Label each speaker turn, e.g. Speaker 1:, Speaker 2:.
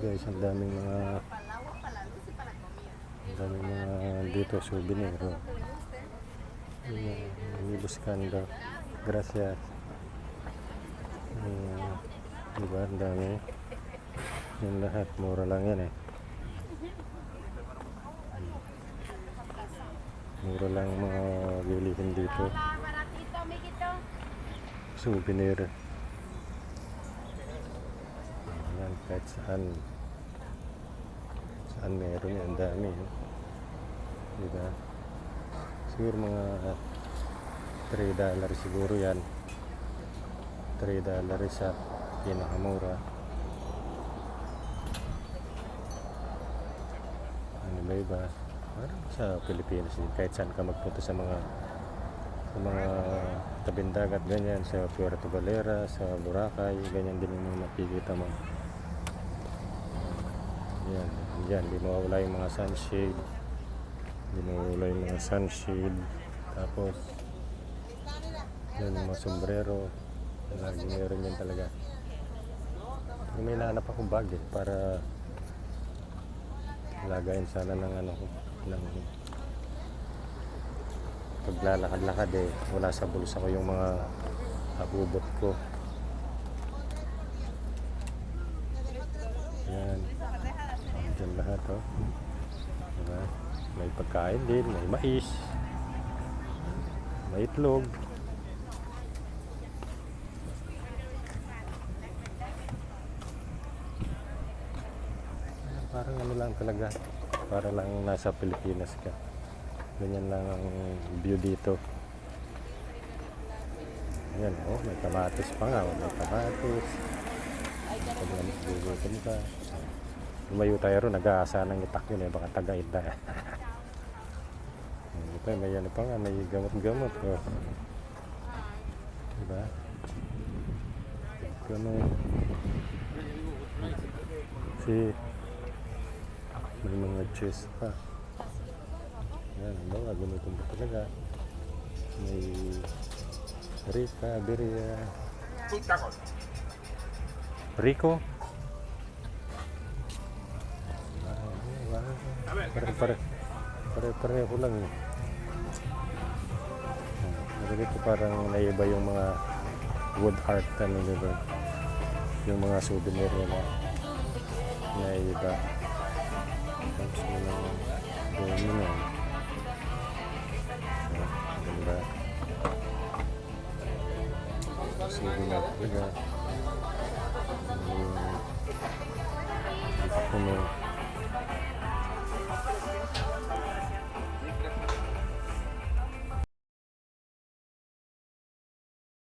Speaker 1: guys, ang daming mga dito souvenir. Ini Buscando. Gracias. Diba, ang dami. Yung lahat, mura lang yan eh. Mura lang mga bilihin dito. Souvenir. Ayan, kahit saan meron yan, ang dami. Diba? Siguro mga $3 siguro yan. $3 sa pinakamura. Ano ba iba? Parang sa Pilipinas kahit saan ka magpunta sa mga tabing dagat, ganyan, sa Puerto Galera, sa Boracay, ganyan din yung makikita mo. Yan, di mawawala yung mga sunshade, tapos yan yung mga sombrero, lagi meron yan talaga. Pero may nahanap akong bag eh, para lagayin sana ng ng paglalakad-lakad eh, wala sa bulsa ko yung mga abubot ko. Yan, dyan lahat oh. Diba? May pagkain din, may mais, may itlog. Parang ano lang talaga, para lang nasa Pilipinas ka. Ganyan lang ang view dito. Ayan, oh, may kamatis pa nga, may kamatis. Pag nagugutom ka, lumayo tayo ron, nag-aasa ng itak yun eh, baka taga-ita. Ito, may ano pa nga, may gamot-gamot. Oh. Diba? Ganun. May mga chest pa. Yan, mga gamitin pa talaga. May Rica, Beria. Rico? Pare-pareho lang eh. Dito parang naiba yung mga wood art, ano diba? Yung mga souvenir nila. Naiba. Tapos yun yun. Ganda. Souvenir talaga. Dito po